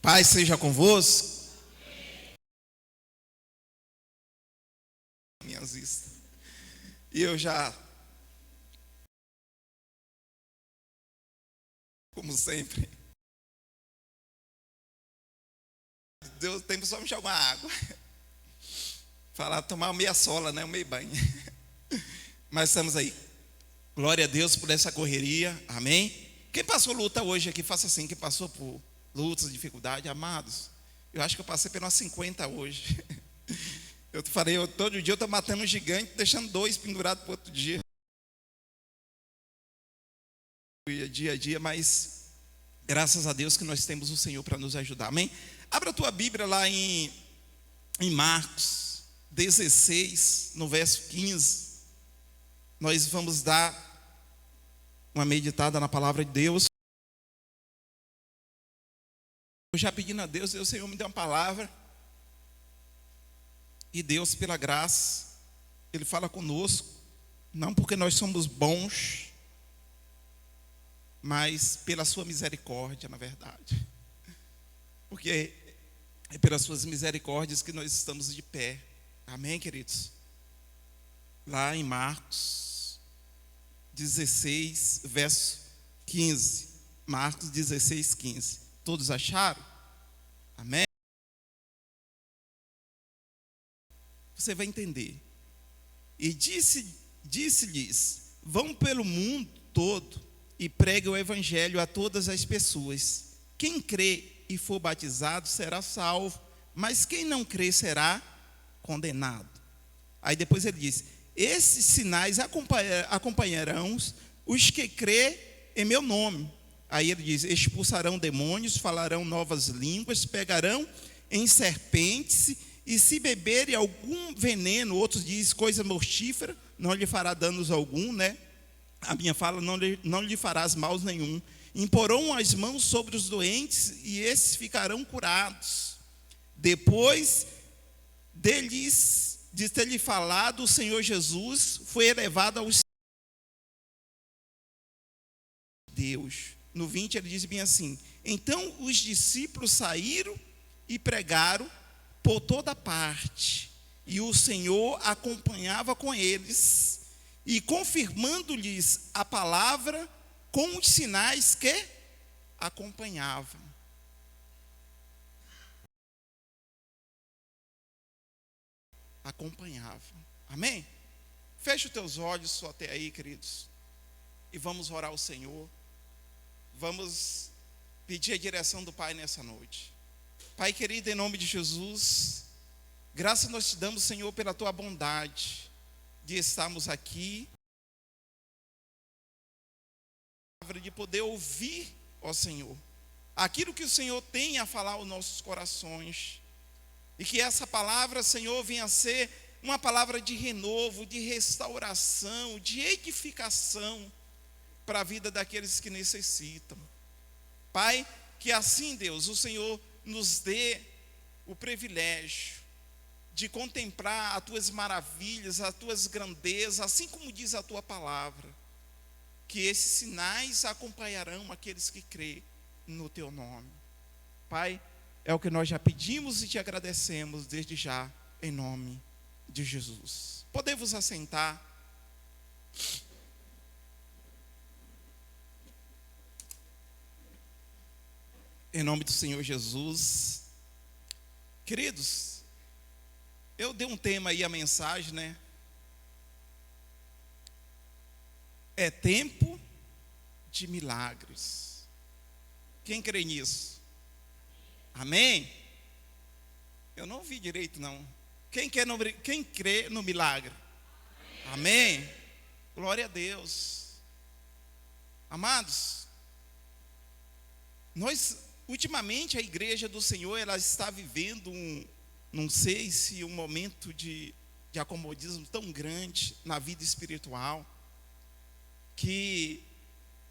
Paz seja convosco. Minhas vistas. E eu já, como sempre, deu tempo só me jogar uma água. Falar, tomar meia sola, né? Um meio banho. Mas estamos aí. Glória a Deus por essa correria. Amém? Quem passou luta hoje aqui, faça assim. Quem passou por lutas, dificuldade, amados. Eu acho que eu passei pelas 50 hoje. Eu te falei, todo dia eu estou matando um gigante, deixando 2 pendurados para outro dia. Dia a dia, mas graças a Deus que nós temos o Senhor para nos ajudar. Amém? Abra a tua Bíblia lá em Marcos 16, no verso 15. Nós vamos dar uma meditada na palavra de Deus. Eu já pedindo a Deus, o Senhor me dê uma palavra. E Deus, pela graça, Ele fala conosco, não porque nós somos bons, mas pela sua misericórdia, na verdade. Porque é pelas suas misericórdias que nós estamos de pé. Amém, queridos? Lá em Marcos 16, verso 15. Marcos 16, 15. Todos acharam? Amém? Você vai entender. E disse-lhes: vão pelo mundo todo e pregue o evangelho a todas as pessoas. Quem crê e for batizado será salvo, mas quem não crê será condenado. Aí depois ele diz: esses sinais acompanharão os que crê em meu nome. Aí ele diz: expulsarão demônios, falarão novas línguas, pegarão em serpentes, e se beberem algum veneno, outros dizem coisa mortífera, não lhe fará danos algum, né? A minha fala, não lhe farás mal nenhum. Imporão as mãos sobre os doentes e esses ficarão curados. Depois de ter lhe falado, o Senhor Jesus foi elevado aos céus. Deus. No 20 ele diz bem assim: então os discípulos saíram e pregaram por toda parte, e o Senhor acompanhava com eles, e confirmando-lhes a palavra com os sinais que acompanhavam. Amém? Feche os teus olhos só até aí, queridos, e vamos orar ao Senhor. Vamos pedir a direção do Pai nessa noite. Pai querido, em nome de Jesus, graças nós te damos, Senhor, pela tua bondade de estarmos aqui, de poder ouvir, ó Senhor, aquilo que o Senhor tem a falar aos nossos corações, e que essa palavra, Senhor, venha a ser uma palavra de renovo, de restauração, de edificação para a vida daqueles que necessitam. Pai, que assim, Deus, o Senhor nos dê o privilégio de contemplar as tuas maravilhas, as tuas grandezas, assim como diz a tua palavra, que esses sinais acompanharão aqueles que crêem no teu nome. Pai, é o que nós já pedimos e te agradecemos desde já, em nome de Jesus. Podemos assentar. Em nome do Senhor Jesus. Queridos, eu dei um tema aí, a mensagem, né? É tempo de milagres. Quem crê nisso? Amém? Eu não ouvi direito, não. Quem crê no milagre? Amém? Glória a Deus. Amados, ultimamente a igreja do Senhor, ela está vivendo não sei se um momento de acomodismo tão grande na vida espiritual, que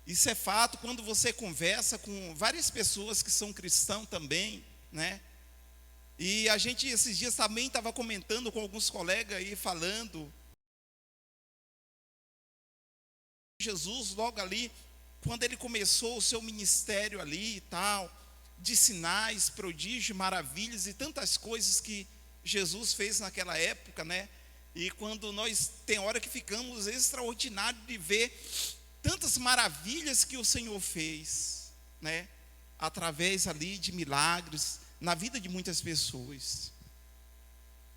isso é fato quando você conversa com várias pessoas que são cristãos também, né? E a gente esses dias também estava comentando com alguns colegas aí, falando Jesus logo ali, quando ele começou o seu ministério ali e tal, de sinais, prodígios, maravilhas e tantas coisas que Jesus fez naquela época, né? E quando nós, tem hora que ficamos extraordinários de ver tantas maravilhas que o Senhor fez, né? Através ali de milagres na vida de muitas pessoas.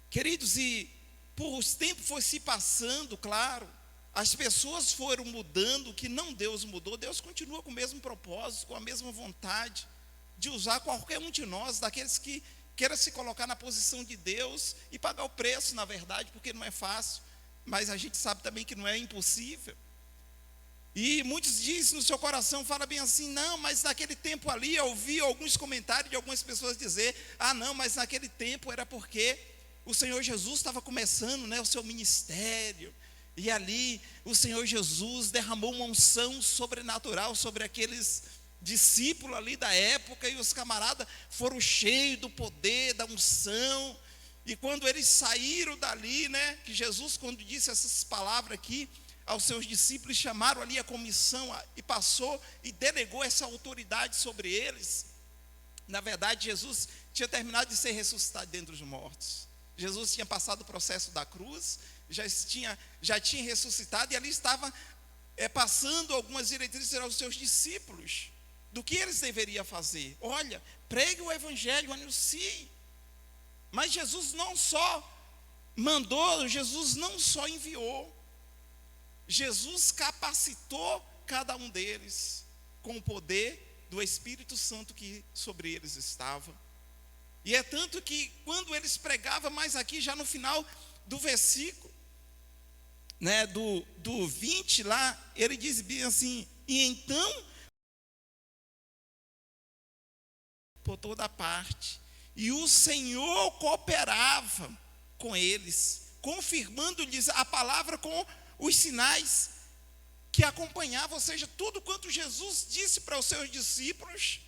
Queridos, e por os tempos foi se passando, claro, as pessoas foram mudando, que não Deus mudou, Deus continua com o mesmo propósito, com a mesma vontade de usar qualquer um de nós, daqueles que queira se colocar na posição de Deus e pagar o preço, na verdade, porque não é fácil, mas a gente sabe também que não é impossível. E muitos dizem no seu coração, fala bem assim, não, mas naquele tempo ali, eu ouvi alguns comentários de algumas pessoas dizer, não, mas naquele tempo era porque o Senhor Jesus estava começando, né, o seu ministério, e ali o Senhor Jesus derramou uma unção sobrenatural sobre aqueles discípulos ali da época, e os camaradas foram cheios do poder, da unção, e quando eles saíram dali, né, que Jesus, quando disse essas palavras aqui aos seus discípulos, chamaram ali a comissão e passou e delegou essa autoridade sobre eles. Na verdade, Jesus tinha terminado de ser ressuscitado dentre os mortos. Jesus tinha passado o processo da cruz, já tinha ressuscitado, e ali estava passando algumas diretrizes aos seus discípulos do que eles deveriam fazer. Olha, pregue o evangelho, anuncie. Mas Jesus não só mandou, Jesus não só enviou, Jesus capacitou cada um deles com o poder do Espírito Santo que sobre eles estava. E é tanto que quando eles pregavam, mais aqui já no final do versículo, né, do 20 lá, ele diz bem assim, e então, por toda parte, e o Senhor cooperava com eles, confirmando-lhes a palavra com os sinais que acompanhavam, ou seja, tudo quanto Jesus disse para os seus discípulos,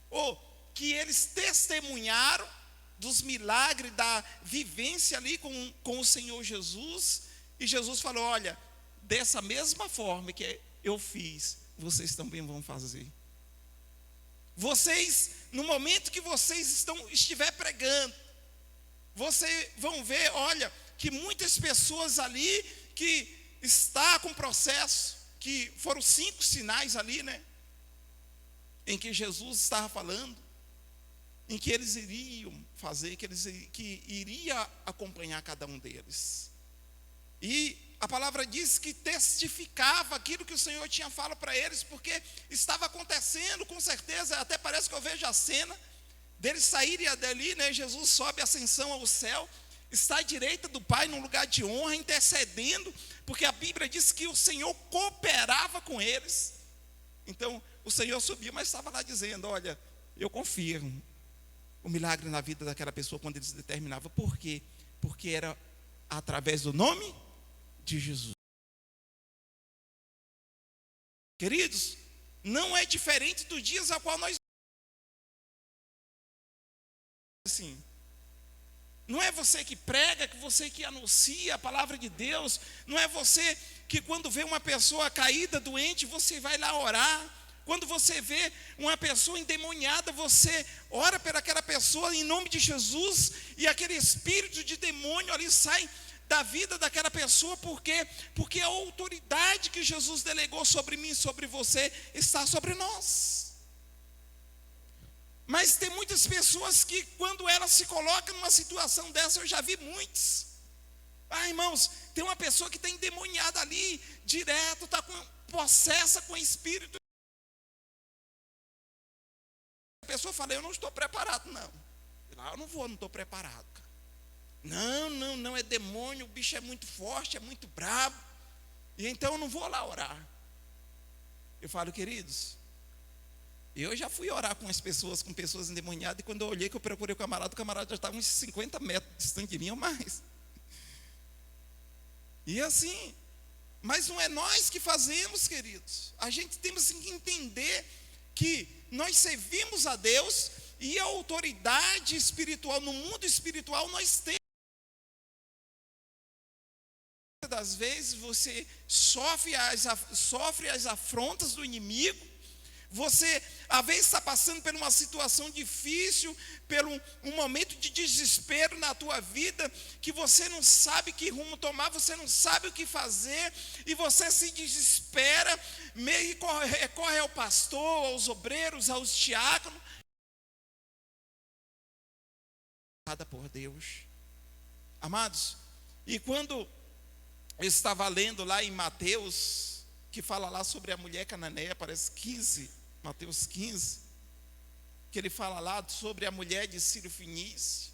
ou que eles testemunharam dos milagres, da vivência ali com o Senhor Jesus, e Jesus falou, olha, dessa mesma forma que eu fiz, vocês também vão fazer. Vocês, no momento que vocês estiver pregando, vocês vão ver, olha, que muitas pessoas ali que está com processo, que foram 5 sinais ali, né, em que Jesus estava falando, em que eles iriam fazer, que iria acompanhar cada um deles. E a palavra diz que testificava aquilo que o Senhor tinha falado para eles, porque estava acontecendo, com certeza, até parece que eu vejo a cena deles saírem dali, né, Jesus sobe a ascensão ao céu, está à direita do Pai num lugar de honra, intercedendo, porque a Bíblia diz que o Senhor cooperava com eles. Então o Senhor subiu, mas estava lá dizendo, olha, eu confirmo o milagre na vida daquela pessoa quando eles determinavam. Por quê? Porque era através do nome de Jesus. Queridos, não é diferente dos dias a qual nós assim. Não é você que prega, que você que anuncia a palavra de Deus, não é você que quando vê uma pessoa caída, doente, você vai lá orar. Quando você vê uma pessoa endemoniada, você ora por aquela pessoa em nome de Jesus, e aquele espírito de demônio ali sai da vida daquela pessoa, porque a autoridade que Jesus delegou sobre mim e sobre você está sobre nós. Mas tem muitas pessoas que quando elas se colocam numa situação dessa, eu já vi muitos. Irmãos, tem uma pessoa que está endemoniada ali, direto, está possessa com espírito. A pessoa fala, eu não estou preparado, não. Eu não vou, não estou preparado, cara. Não, é demônio, o bicho é muito forte, é muito brabo, e então eu não vou lá orar. Eu falo, queridos, eu já fui orar com pessoas endemoniadas, e quando eu olhei que eu procurei o camarada já estava uns 50 metros distante de mim ou mais. E assim, mas não é nós que fazemos, queridos. A gente temos que entender que nós servimos a Deus, e a autoridade espiritual, no mundo espiritual nós temos. Das vezes você sofre as afrontas do inimigo, Você, às vezes, está passando por uma situação difícil, por um momento de desespero na tua vida, que você não sabe que rumo tomar, você não sabe o que fazer, e você se desespera, meio que recorre ao pastor, aos obreiros, aos diáconos, por Deus. Amados, e quando eu estava lendo lá em Mateus, que fala lá sobre a mulher cananeia, parece 15, Mateus 15, que ele fala lá sobre a mulher de Ciro Fenício.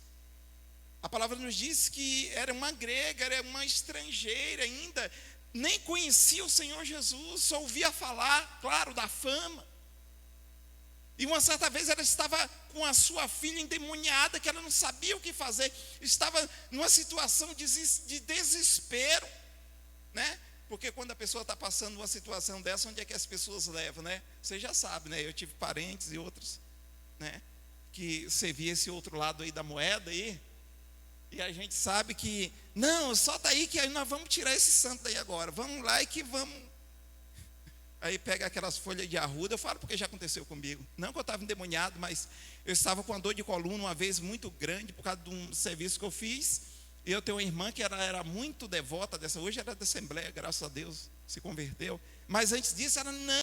A palavra nos diz que era uma grega, era uma estrangeira ainda, nem conhecia o Senhor Jesus, só ouvia falar, claro, da fama. E uma certa vez ela estava com a sua filha endemoniada, que ela não sabia o que fazer, estava numa situação de desespero, né? Porque quando a pessoa está passando uma situação dessa, onde é que as pessoas levam, né? Você já sabe, né? Eu tive parentes e outros, né? Que você via esse outro lado aí da moeda aí, e a gente sabe que, não, só tá aí que aí nós vamos tirar esse santo daí agora, vamos lá e que vamos. Aí pega aquelas folhas de arruda, eu falo porque já aconteceu comigo. Não que eu estava endemoniado, mas eu estava com uma dor de coluna uma vez muito grande, por causa de um serviço que eu fiz. E eu tenho uma irmã que ela era muito devota dessa, hoje era da Assembleia, graças a Deus, se converteu. Mas antes disso, ela não.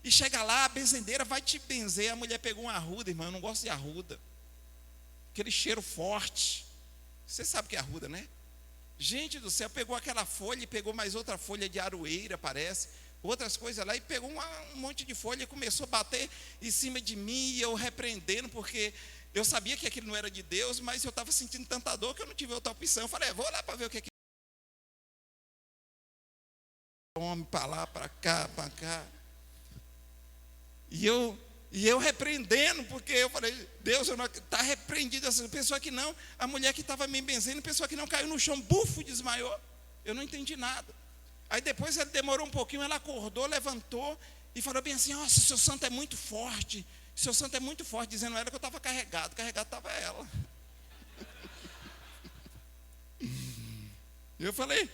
E chega lá, a benzendeira vai te benzer, a mulher pegou uma arruda, irmão, eu não gosto de arruda. Aquele cheiro forte. Você sabe o que é arruda, né? Gente do céu, pegou aquela folha e pegou mais outra folha de aroeira, parece, outras coisas lá, e pegou um monte de folha e começou a bater em cima de mim, e eu repreendendo, porque eu sabia que aquilo não era de Deus, mas eu estava sentindo tanta dor que eu não tive outra opção. Eu falei, vou lá para ver o que é que homem, para lá, para cá, para cá. E eu repreendendo, porque eu falei, Deus, está repreendido essa pessoa que não, a mulher que estava me benzendo, pessoa que não caiu no chão, bufo, desmaiou. Eu não entendi nada. Aí depois ela demorou um pouquinho, ela acordou, levantou e falou bem assim, nossa, seu santo é muito forte, seu santo é muito forte, dizendo a ela que eu estava carregado estava ela. Eu falei,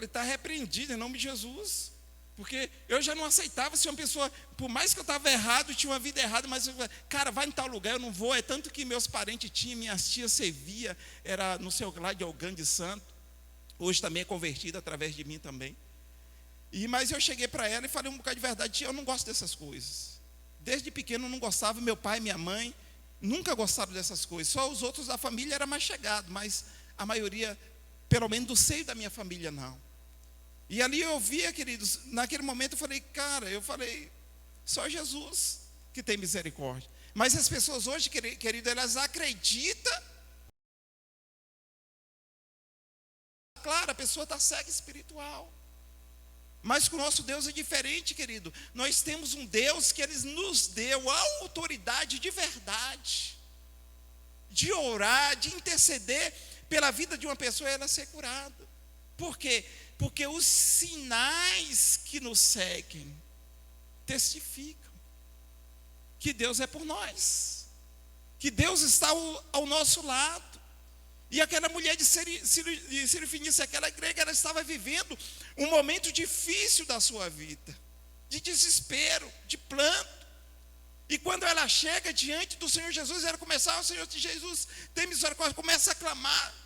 está repreendido em nome de Jesus. Porque eu já não aceitava se uma pessoa, por mais que eu estava errado, tinha uma vida errada, mas eu, cara, vai em tal lugar, eu não vou. É tanto que meus parentes tinham, minhas tias servia, era no seu lá de Algan de Santo, hoje também é convertida através de mim também. Mas eu cheguei para ela e falei um bocado de verdade, tia, eu não gosto dessas coisas. Desde pequeno eu não gostava, meu pai e minha mãe nunca gostaram dessas coisas. Só os outros da família era mais chegado, mas a maioria, pelo menos do seio da minha família, não. E ali eu via, queridos, naquele momento eu falei, só Jesus que tem misericórdia. Mas as pessoas hoje, querido, elas acreditam. Claro, a pessoa está cega espiritual. Mas com o nosso Deus é diferente, querido. Nós temos um Deus que Ele nos deu a autoridade de verdade, de orar, de interceder pela vida de uma pessoa e ela ser curada. Por quê? Porque os sinais que nos seguem testificam que Deus é por nós, que Deus está ao nosso lado. E aquela mulher de Ciro Fenício, aquela grega, ela estava vivendo um momento difícil da sua vida, de desespero, de planto. E quando ela chega diante do Senhor Jesus, ela começa, o Senhor Jesus tem misericórdia, começa a clamar.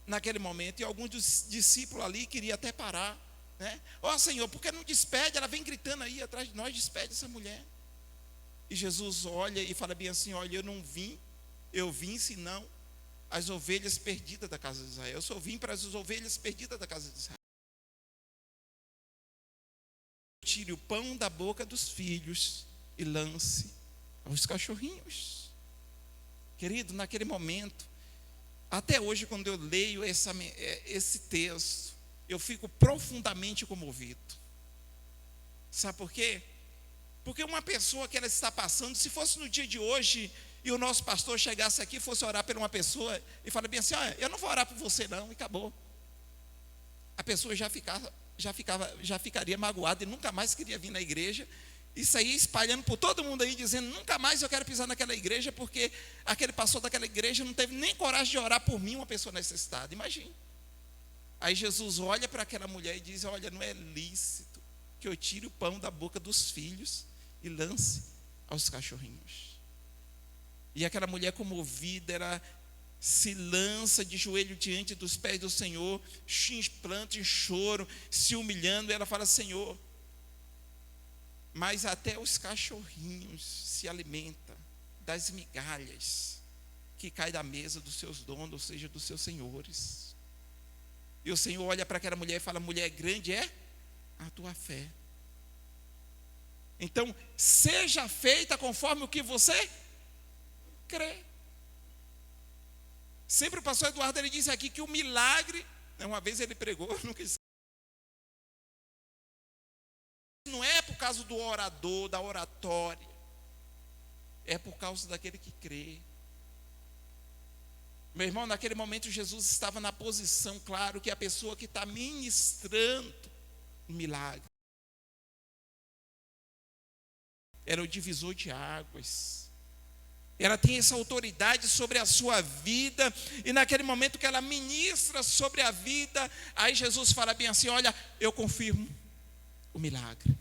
Naquele momento, e alguns dos discípulos ali queriam até parar, né? Senhor, por que não despede? Ela vem gritando aí atrás de nós, despede essa mulher. E Jesus olha e fala bem assim, olha, eu vim senão as ovelhas perdidas da casa de Israel. Eu só vim para as ovelhas perdidas da casa de Israel. Tire o pão da boca dos filhos e lance aos cachorrinhos. Querido, naquele momento, até hoje, quando eu leio esse texto, eu fico profundamente comovido. Sabe por quê? Porque uma pessoa que ela está passando, se fosse no dia de hoje, e o nosso pastor chegasse aqui, fosse orar por uma pessoa, e fala bem assim, eu não vou orar por você não, e acabou. A pessoa já ficaria magoada e nunca mais queria vir na igreja, e saía espalhando por todo mundo aí, dizendo, nunca mais eu quero pisar naquela igreja, porque aquele pastor daquela igreja não teve nem coragem de orar por mim, uma pessoa necessitada. Imagine. Aí Jesus olha para aquela mulher e diz, olha, não é lícito que eu tire o pão da boca dos filhos e lance aos cachorrinhos. E aquela mulher comovida, ela se lança de joelho diante dos pés do Senhor, planta em choro, se humilhando, e ela fala: Senhor, mas até os cachorrinhos se alimentam das migalhas que caem da mesa dos seus donos, ou seja, dos seus senhores. E o Senhor olha para aquela mulher e fala: mulher, grande é a tua fé. Então, seja feita conforme o que você crê. Sempre o pastor Eduardo, ele disse aqui que o milagre, uma vez ele pregou, nunca esqueci, não é por causa do orador, da oratória, é por causa daquele que crê. Meu irmão, naquele momento Jesus estava na posição, claro, que a pessoa que está ministrando o milagre era o divisor de águas. Ela tem essa autoridade sobre a sua vida, e naquele momento que ela ministra sobre a vida, aí Jesus fala bem assim: olha, eu confirmo o milagre.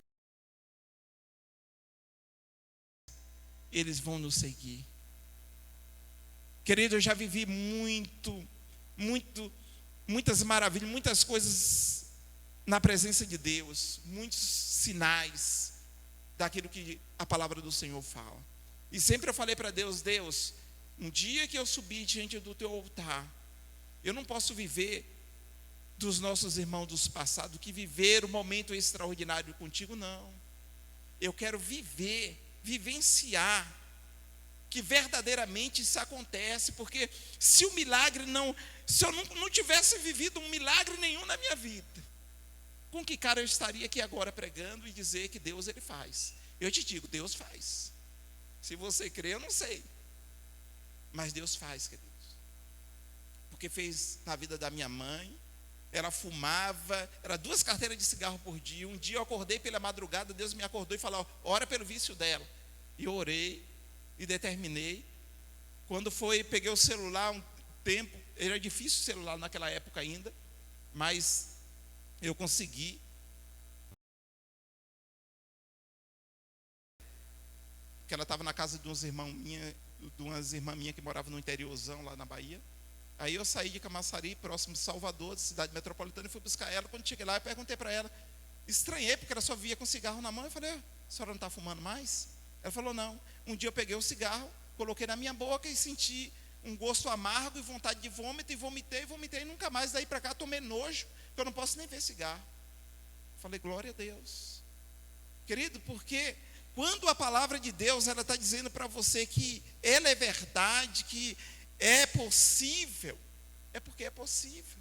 Eles vão nos seguir. Querido, eu já vivi muitas maravilhas, muitas coisas na presença de Deus, muitos sinais daquilo que a palavra do Senhor fala. E sempre eu falei para Deus: Deus, um dia que eu subir diante do teu altar, eu não posso viver dos nossos irmãos do passado, que viveram um momento extraordinário contigo, não. Eu quero vivenciar que verdadeiramente isso acontece, porque se eu não tivesse vivido um milagre nenhum na minha vida, com que cara eu estaria aqui agora pregando e dizer que Deus ele faz? Eu te digo, Deus faz. Se você crê, eu não sei, mas Deus faz, queridos. Porque fez na vida da minha mãe. Ela fumava, era 2 carteiras de cigarro por dia. Um dia eu acordei pela madrugada, Deus me acordou e falou: ora pelo vício dela. E eu orei e determinei. Quando peguei o celular um tempo, era difícil o celular naquela época ainda, mas eu consegui. Que ela estava na casa de umas irmãs minhas que moravam no interiorzão lá na Bahia. Aí eu saí de Camaçari, próximo de Salvador, de cidade metropolitana, e fui buscar ela. Quando cheguei lá, eu perguntei para ela, estranhei, porque ela só via com cigarro na mão. Eu falei: a senhora não está fumando mais? Ela falou: não. Um dia eu peguei o cigarro, coloquei na minha boca e senti um gosto amargo e vontade de vômito, e vomitei, e nunca mais. Daí para cá tomei nojo, porque eu não posso nem ver cigarro. Falei: glória a Deus. Querido, porque quando a palavra de Deus ela está dizendo para você que ela é verdade, que é possível, é porque é possível.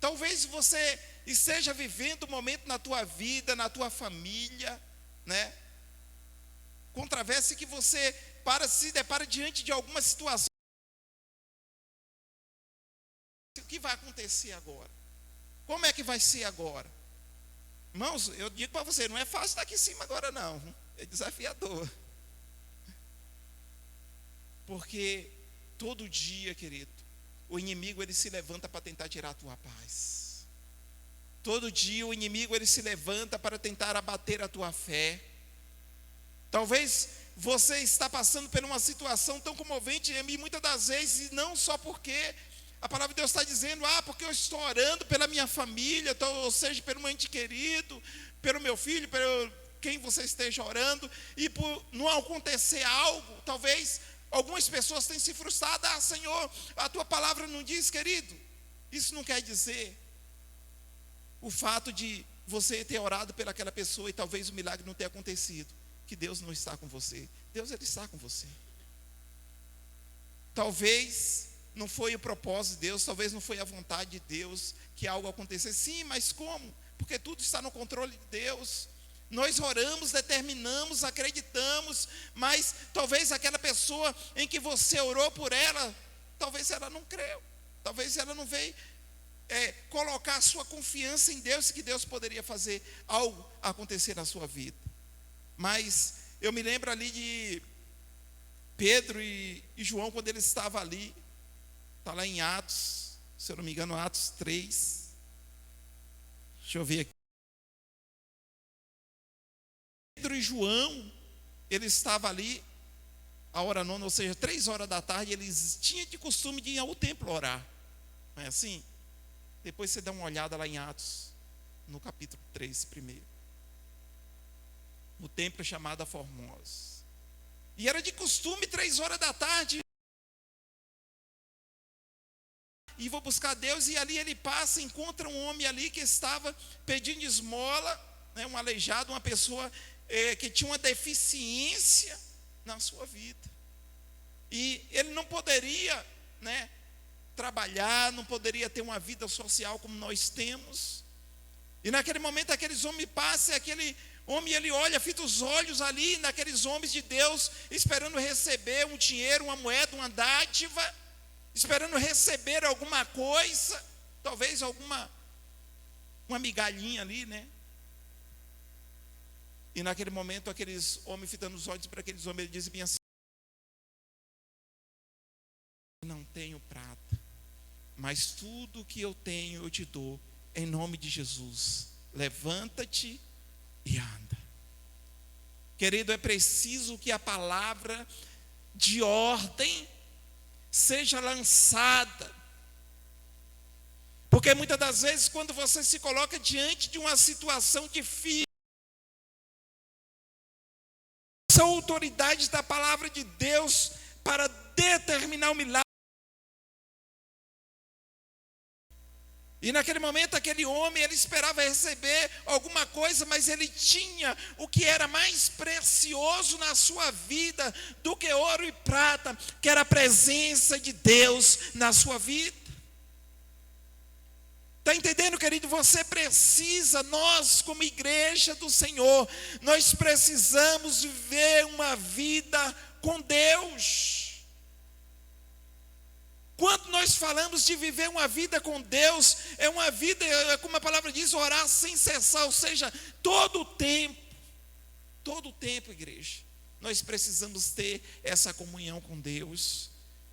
Talvez você esteja vivendo um momento na tua vida, na tua família, né? Controvérsia que você se depara diante de alguma situação. O que vai acontecer agora? Como é que vai ser agora? Irmãos, eu digo para você, não é fácil estar aqui em cima agora não. É desafiador. Porque todo dia, querido, o inimigo ele se levanta para tentar tirar a tua paz. Todo dia o inimigo ele se levanta para tentar abater a tua fé. Talvez você está passando por uma situação tão comovente, e muitas das vezes, não só porque a palavra de Deus está dizendo: porque eu estou orando pela minha família, ou seja, pelo meu ente querido, pelo meu filho, pelo quem você esteja orando, e por não acontecer algo, talvez algumas pessoas têm se frustrado. Senhor, a tua palavra não diz, querido. Isso não quer dizer o fato de você ter orado pelaquela pessoa e talvez o milagre não tenha acontecido, que Deus não está com você. Deus ele está com você. Talvez não foi o propósito de Deus, talvez não foi a vontade de Deus que algo acontecesse. Sim, mas como? Porque tudo está no controle de Deus. Nós oramos, determinamos, acreditamos, mas talvez aquela pessoa em que você orou por ela, talvez ela não creu, talvez ela não veio colocar a sua confiança em Deus, que Deus poderia fazer algo acontecer na sua vida. Mas eu me lembro ali de Pedro e João, quando eles estavam ali, está lá em Atos, se eu não me engano, Atos 3, deixa eu ver aqui. Pedro e João, ele estava ali, a hora nona, ou seja, 3 horas da tarde, eles tinham de costume de ir ao templo orar. Não é assim? Depois você dá uma olhada lá em Atos, no capítulo 3, primeiro. O templo é chamado Formosa. E era de costume, 3 horas da tarde, e vou buscar Deus, e ali ele passa, encontra um homem ali que estava pedindo esmola, né, um aleijado, uma pessoa que tinha uma deficiência na sua vida. E ele não poderia, né, trabalhar, não poderia ter uma vida social como nós temos. E naquele momento aqueles homens passam, e aquele homem, ele olha, fita os olhos ali naqueles homens de Deus, esperando receber um dinheiro, uma moeda, uma dádiva, esperando receber alguma coisa, talvez uma migalhinha ali, né? E naquele momento aqueles homens fitando os olhos para aqueles homens, ele diz bem assim: não tenho prata, mas tudo que eu tenho eu te dou, em nome de Jesus, levanta-te e anda. Querido, é preciso que a palavra de ordem seja lançada, porque muitas das vezes quando você se coloca diante de uma situação difícil, são autoridades da palavra de Deus para determinar o milagre. E naquele momento aquele homem, ele esperava receber alguma coisa, mas ele tinha o que era mais precioso na sua vida do que ouro e prata, que era a presença de Deus na sua vida. Está entendendo, querido? Você precisa, nós como igreja do Senhor, nós precisamos viver uma vida com Deus. Quando nós falamos de viver uma vida com Deus, é uma vida, como a palavra diz, orar sem cessar, ou seja, todo o tempo, igreja, nós precisamos ter essa comunhão com Deus.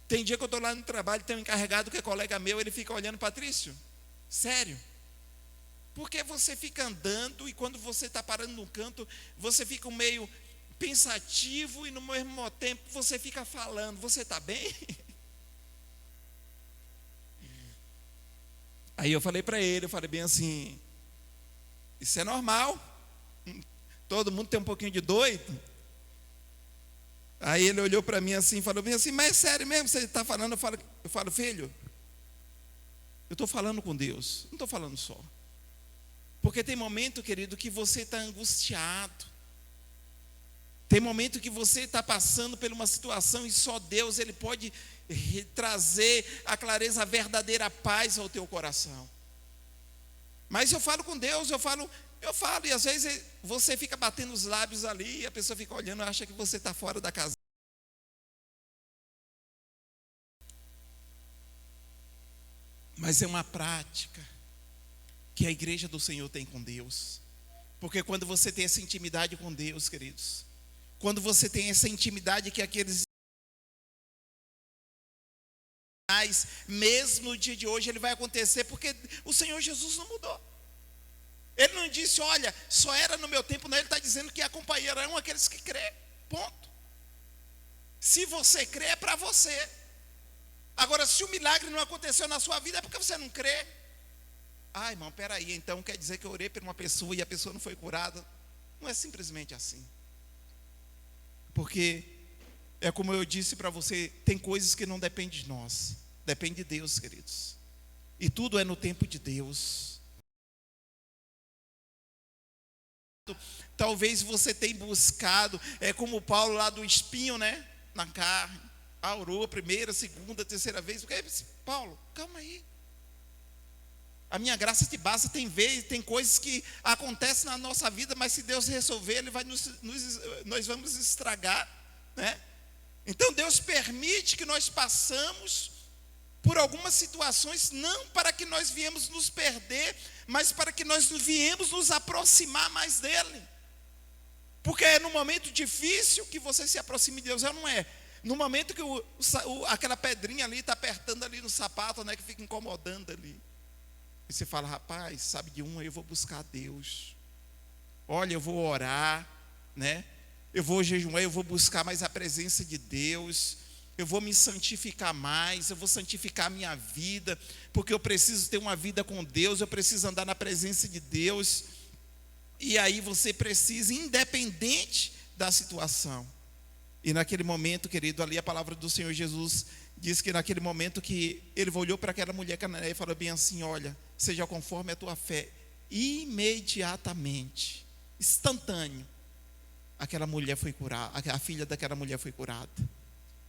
Tem dia que eu estou lá no trabalho, tem um encarregado que é colega meu, ele fica olhando: Patrício, sério? Porque você fica andando e quando você está parando no canto, você fica meio pensativo e no mesmo tempo você fica falando: você está bem? Aí eu falei para ele, eu falei bem assim: isso é normal, todo mundo tem um pouquinho de doido. Aí ele olhou para mim assim, falou bem assim: mas é sério mesmo, você está falando? Eu falo: filho, eu estou falando com Deus, não estou falando só. Porque tem momento, querido, que você está angustiado, tem momento que você está passando por uma situação e só Deus, Ele pode trazer a clareza, a verdadeira paz ao teu coração. Mas eu falo com Deus, eu falo, e às vezes você fica batendo os lábios ali, e a pessoa fica olhando, acha que você está fora da casa. Mas é uma prática que a igreja do Senhor tem com Deus. Porque quando você tem essa intimidade com Deus, queridos, quando você tem essa intimidade que aqueles, mesmo no dia de hoje, ele vai acontecer, porque o Senhor Jesus não mudou. Ele não disse: olha, só era no meu tempo. Não, ele está dizendo que acompanharão aqueles que crê, ponto. Se você crê, é para você. Agora, se o milagre não aconteceu na sua vida, é porque você não crê. Ah, irmão, peraí, então quer dizer que eu orei por uma pessoa e a pessoa não foi curada? Não é simplesmente assim. Porque é como eu disse para você, tem coisas que não dependem de nós, depende de Deus, queridos. E tudo é no tempo de Deus. Talvez você tenha buscado, como Paulo lá do espinho, né, na carne. Orou a primeira, segunda, terceira vez. O que é isso? Paulo, calma aí. A minha graça te basta. Tem coisas que acontecem na nossa vida, mas se Deus resolver, Ele vai nós vamos estragar, né? Então Deus permite que nós passamos por algumas situações, não para que nós viemos nos perder, mas para que nós viemos nos aproximar mais dEle. Porque é no momento difícil que você se aproxima de Deus, não é? No momento que aquela pedrinha ali está apertando ali no sapato, né, que fica incomodando ali. E você fala: rapaz, sabe de uma, eu vou buscar Deus. Olha, eu vou orar, né? Eu vou jejuar, eu vou buscar mais a presença de Deus, eu vou me santificar mais, eu vou santificar a minha vida, porque eu preciso ter uma vida com Deus, eu preciso andar na presença de Deus. E aí você precisa, independente da situação. E naquele momento, querido, ali a palavra do Senhor Jesus diz que naquele momento que ele olhou para aquela mulher cananeia e falou bem assim: olha, seja conforme a tua fé. Imediatamente, instantâneo, aquela mulher foi curada, a filha daquela mulher foi curada.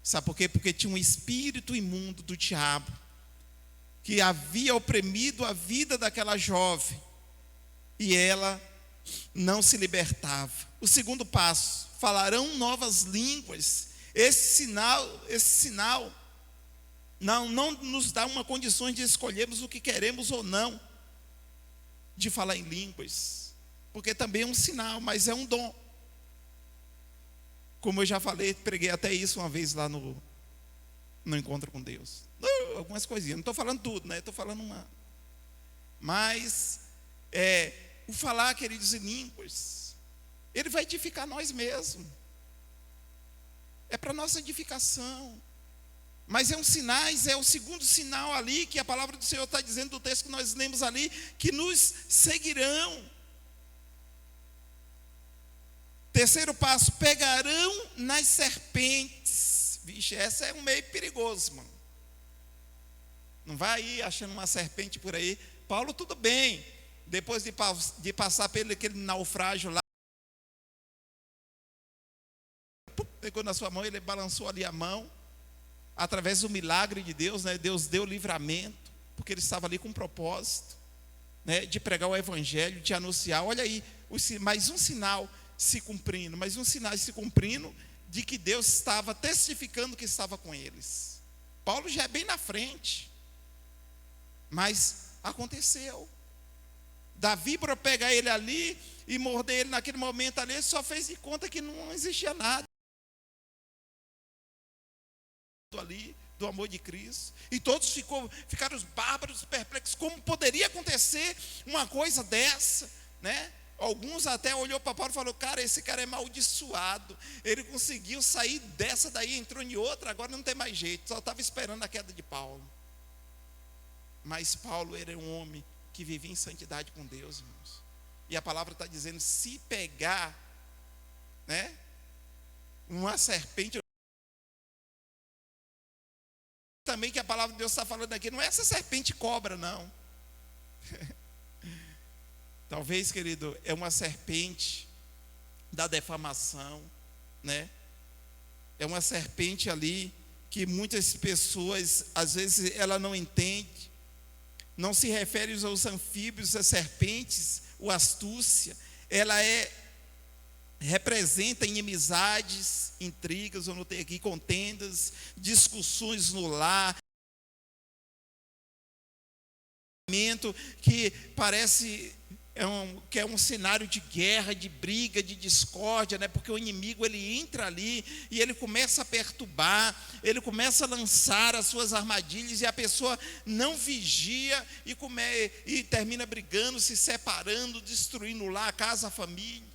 Sabe por quê? Porque tinha um espírito imundo do diabo que havia oprimido a vida daquela jovem e ela não se libertava. O segundo passo: falarão novas línguas. Esse sinal não nos dá uma condição de escolhermos o que queremos ou não de falar em línguas, porque também é um sinal, mas é um dom. Como eu já falei, preguei até isso uma vez lá no Encontro com Deus. Algumas coisinhas, não estou falando tudo, né? Estou falando uma. Mas o falar, queridos, em línguas, ele vai edificar nós mesmos. É para nossa edificação. Mas é um sinal, é o segundo sinal ali que a palavra do Senhor está dizendo do texto que nós lemos ali, que nos seguirão. Terceiro passo: pegarão nas serpentes. Vixe, essa é um meio perigoso, mano. Não vai aí achando uma serpente por aí. Paulo, tudo bem, depois de passar pelo aquele naufrágio lá, pegou na sua mão, ele balançou ali a mão, através do milagre de Deus, né? Deus deu livramento, porque ele estava ali com um propósito, né? De pregar o evangelho, de anunciar. Olha aí, mais um sinal se cumprindo, mais um sinal se cumprindo, de que Deus estava testificando que estava com eles. Paulo já é bem na frente, mas aconteceu. Davi, para pegar ele ali e morder ele naquele momento ali, só fez de conta que não existia nada ali do amor de Cristo, e todos ficaram bárbaros, perplexos. Como poderia acontecer uma coisa dessa, né? Alguns até olhou para Paulo e falou: cara, esse cara é amaldiçoado, ele conseguiu sair dessa daí, entrou em outra, agora não tem mais jeito, só estava esperando a queda de Paulo. Mas Paulo era um homem que vivia em santidade com Deus, irmãos. E a palavra está dizendo: se pegar, né, uma serpente, também que a palavra de Deus está falando aqui, não é essa serpente cobra, não. Talvez, querido, é uma serpente da defamação, né? É uma serpente ali que muitas pessoas, às vezes, ela não entende. Não se refere aos anfíbios, às serpentes, ou astúcia. Ela representa inimizades, intrigas, eu notei aqui, contendas, discussões no lar, que parece que é um cenário de guerra, de briga, de discórdia, né? Porque o inimigo, ele entra ali e ele começa a perturbar, ele começa a lançar as suas armadilhas, e a pessoa não vigia e termina brigando, se separando, destruindo lá a casa, a família.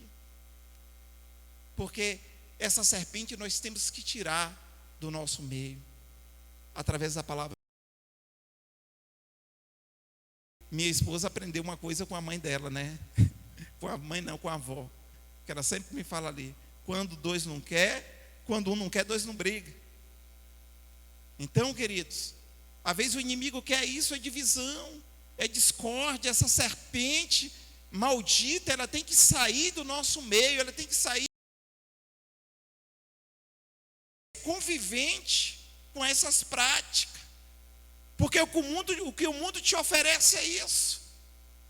Porque essa serpente nós temos que tirar do nosso meio, através da palavra. Minha esposa aprendeu uma coisa com a mãe dela, né? Com a mãe não, com a avó. Que ela sempre me fala ali: quando dois não quer, quando um não quer, dois não brigam. Então, queridos, às vezes o inimigo quer isso, é divisão, é discórdia. Essa serpente maldita, ela tem que sair do nosso meio, ela tem que sair convivente com essas práticas. Porque o que o mundo te oferece é isso,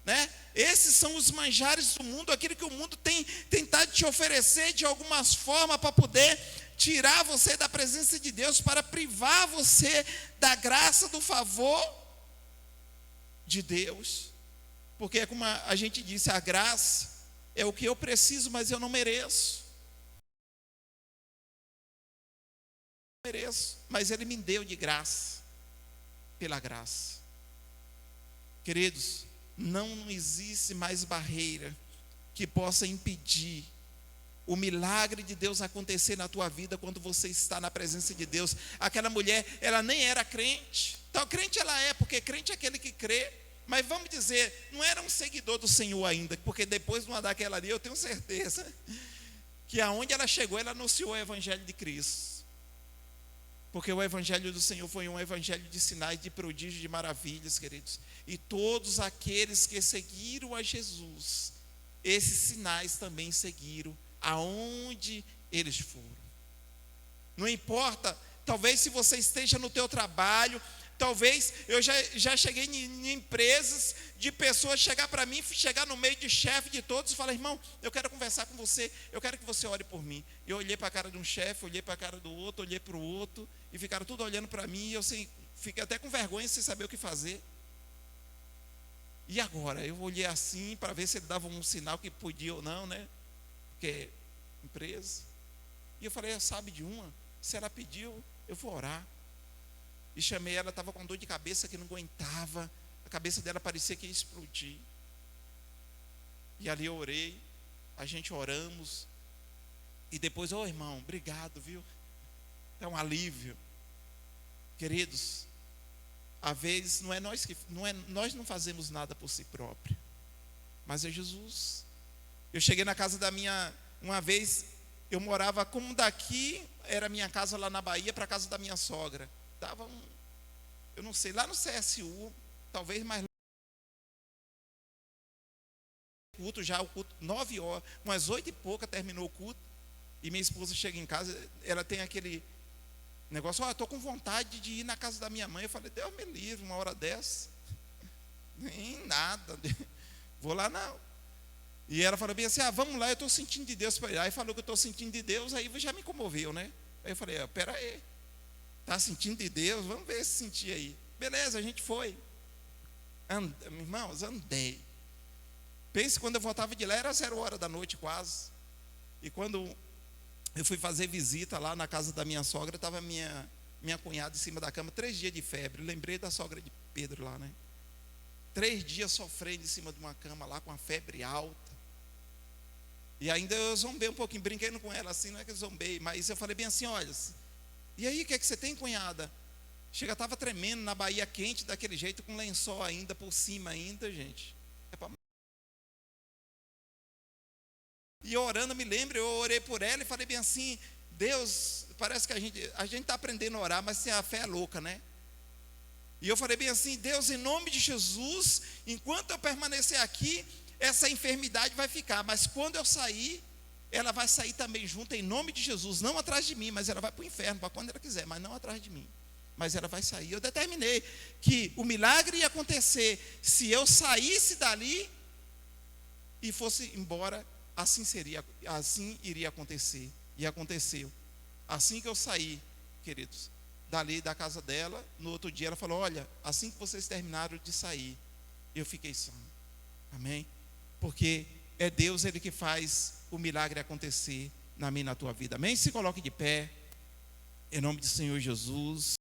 né? Esses são os manjares do mundo, aquilo que o mundo tem tentado te oferecer de alguma forma para poder tirar você da presença de Deus, para privar você da graça, do favor de Deus. Porque é como a gente disse, a graça é o que eu preciso, mas eu não mereço. Mas Ele me deu de graça. Pela graça. Queridos, não existe mais barreira que possa impedir o milagre de Deus acontecer na tua vida quando você está na presença de Deus. Aquela mulher, ela nem era crente. Então, crente ela é, porque crente é aquele que crê. Mas vamos dizer, não era um seguidor do Senhor ainda, porque depois de uma daquela ali, eu tenho certeza que aonde ela chegou, ela anunciou o evangelho de Cristo. Porque o evangelho do Senhor foi um evangelho de sinais, de prodígios, de maravilhas, queridos. E todos aqueles que seguiram a Jesus, esses sinais também seguiram aonde eles foram. Não importa, talvez se você esteja no teu trabalho, talvez eu já cheguei em empresas de pessoas chegar para mim, chegar no meio de chefe de todos e falar: irmão, eu quero conversar com você, eu quero que você ore por mim. Eu olhei para a cara de um chefe, olhei para a cara do outro, olhei para o outro, e ficaram tudo olhando para mim, e eu fiquei até com vergonha sem saber o que fazer. E agora? Eu olhei assim para ver se ele dava um sinal que podia ou não, né? Porque empresa. E eu falei: sabe de uma? Se ela pediu, eu vou orar. E chamei ela, estava com dor de cabeça que não aguentava, a cabeça dela parecia que ia explodir. E ali eu orei, a gente oramos, e depois: irmão, obrigado, viu? É um alívio. Queridos, às vezes nós não fazemos nada por si próprio, mas é Jesus. Eu cheguei na casa uma vez, eu morava como daqui, era minha casa lá na Bahia, para a casa da minha sogra. Estava eu não sei, lá no CSU, talvez mais culto, já o culto, 9 horas, umas 8 e pouca terminou o culto, e minha esposa chega em casa, ela tem aquele negócio: estou com vontade de ir na casa da minha mãe. Eu falei: Deus me livre, uma hora dessa, nem nada, vou lá não. E ela falou bem assim: vamos lá, eu estou sentindo de Deus. Aí falou que eu estou sentindo de Deus, aí já me comoveu, né? Aí eu falei: pera aí, está sentindo de Deus? Vamos ver se sentir aí. Beleza, a gente foi. Irmãos, andei. Pense, quando eu voltava de lá, era 0 hora da noite quase. E quando eu fui fazer visita lá na casa da minha sogra, estava minha cunhada em cima da cama, 3 dias de febre. Lembrei da sogra de Pedro lá, né? 3 dias sofrendo em cima de uma cama lá, com a febre alta. E ainda eu zombei um pouquinho, brinquei com ela assim, não é que eu zombei, mas eu falei bem assim: olha, e aí, o que é que você tem, cunhada? Chega, estava tremendo na Bahia quente, daquele jeito, com lençol ainda, por cima ainda, gente. E orando, me lembro, eu orei por ela e falei bem assim: Deus, parece que a gente está aprendendo a orar, mas a fé é louca, né? E eu falei bem assim: Deus, em nome de Jesus, enquanto eu permanecer aqui, essa enfermidade vai ficar, mas quando eu sair, ela vai sair também junto, em nome de Jesus, não atrás de mim, mas ela vai para o inferno, para quando ela quiser, mas não atrás de mim, mas ela vai sair. Eu determinei que o milagre ia acontecer se eu saísse dali e fosse embora, assim iria acontecer, e aconteceu. Assim que eu saí, queridos, dali da casa dela, no outro dia ela falou: olha, assim que vocês terminaram de sair, eu fiquei sã. Amém? Porque é Deus, Ele que faz o milagre acontecer na minha e na tua vida. Amém? Se coloque de pé, em nome do Senhor Jesus.